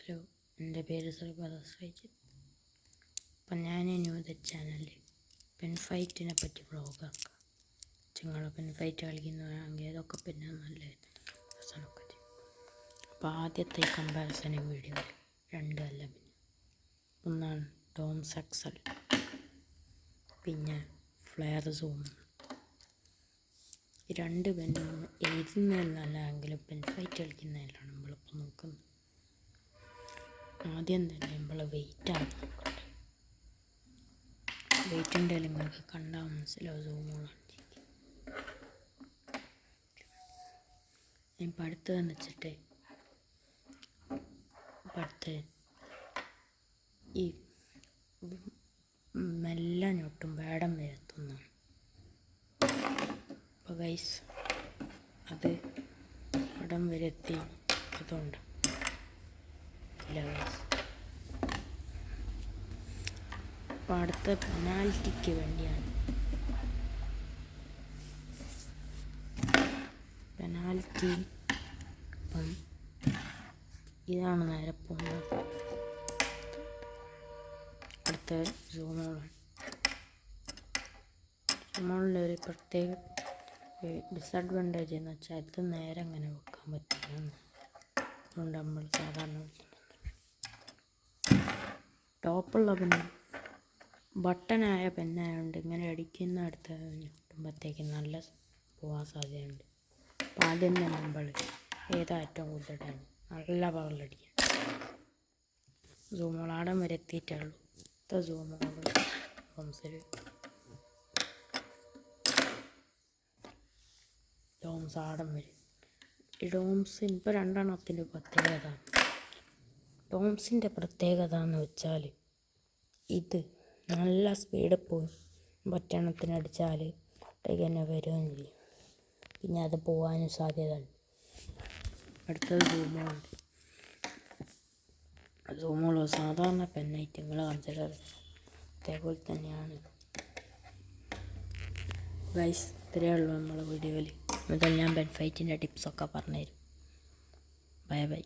Hello, എൻ്റെ പേര് ശ്രീജിത്ത്. അപ്പം ഞാൻ ന്യൂത ചാനലിൽ പെൻ ഫൈറ്റിനെ പറ്റി വ്ളോഗാക്കാം. നിങ്ങൾ പെൻ ഫൈറ്റ് കളിക്കുന്നവരാണെങ്കിൽ അതൊക്കെ പിന്നെ നല്ല കമ്പാരിസണൊക്കെ ചെയ്യും. അപ്പോൾ ആദ്യത്തെ കമ്പാരിസൺ വീഡിയോയിൽ രണ്ടല്ല, പിന്നെ ഒന്നാണ് ഡോംസ് എക്സൽ, പിന്നെ ഫ്ലെയർ സൂം. ഈ രണ്ട് പെന്നും എഴുതുന്നതിലല്ല എങ്കിലും പെൻ ഫൈറ്റ് കളിക്കുന്നതിലാണ് നമ്മളിപ്പോൾ നോക്കുന്നത്. ആദ്യം തന്നെ നമ്മൾ വെയിറ്റാണ് നോക്കട്ടെ. വെയിറ്റിൻ്റെ നിങ്ങൾക്ക് കണ്ടാൽ മനസ്സിലാവും സൂമോളാണ്. ഇപ്പം അടുത്തതെന്ന് വെച്ചിട്ട് അടുത്ത് ഈ മെല്ലെ ഞൊട്ടും വേടം വരത്തുന്നതാണ്. അപ്പോൾ ഗൈസ് അത് ഇടം വരെത്തി അതുകൊണ്ട് അപ്പോൾ അടുത്ത പെനാൽറ്റിക്ക് വേണ്ടിയാണ്. പെനാൽറ്റി അപ്പം ഇതാണ് നേരെ പോകുന്നത്. അടുത്ത സൂമോളാണ്. സൂമോളിലൊരു പ്രത്യേക ഡിസഡ്വാൻറ്റേജ് എന്ന് വെച്ചാൽ ഇത് നേരെ അങ്ങനെ വെക്കാൻ പറ്റില്ല. അതുകൊണ്ട് നമ്മൾ സാധാരണ ടോപ്പുള്ള പെണ്ണ് ബട്ടനായ പെന്നായതുകൊണ്ട് ഇങ്ങനെ അടിക്കുന്ന അടുത്ത് കിട്ടുമ്പോഴത്തേക്ക് നല്ല പോകാൻ സാധ്യതയുണ്ട്. അപ്പം ആദ്യം തന്നെ നമ്മൾ ഏതാ ഏറ്റവും കൂടുതലാണ് നല്ല പവറിലടിക്കാൻ. സൂമോൾ ആടം വരെ എത്തിയിട്ടുള്ളൂ. ഇത്ര സൂമോൾ ഡോംസ് ആടം വരെ. ഈ ഡോംസിന് ഇപ്പോൾ രണ്ടെണ്ണത്തിൻ്റെ പ്രത്യേകത, ഡോംസിൻ്റെ പ്രത്യേകത എന്ന് വെച്ചാൽ ഇത് നല്ല സ്പീഡിൽ പോയി ഒറ്റെണ്ണത്തിനടിച്ചാൽ ഒറ്റയ്ക്ക് തന്നെ വരികയും ചെയ്യും. പിന്നെ അത് പോകാനും സാധ്യതയുണ്ട്. അടുത്തത് സൂമോളുണ്ട്. സൂമോള് സാധാരണ പെന്നൈറ്റങ്ങൾ കൺസിഡർ അതേപോലെ തന്നെയാണ്. ഗൈസ് ഇത്രയേ ഉള്ളൂ നമ്മളെ വീഡിയോയിൽ. ഇതെല്ലാം പെൻ ഫൈറ്റിൻ്റെ ടിപ്സൊക്കെ പറഞ്ഞുതരും. Bye bye.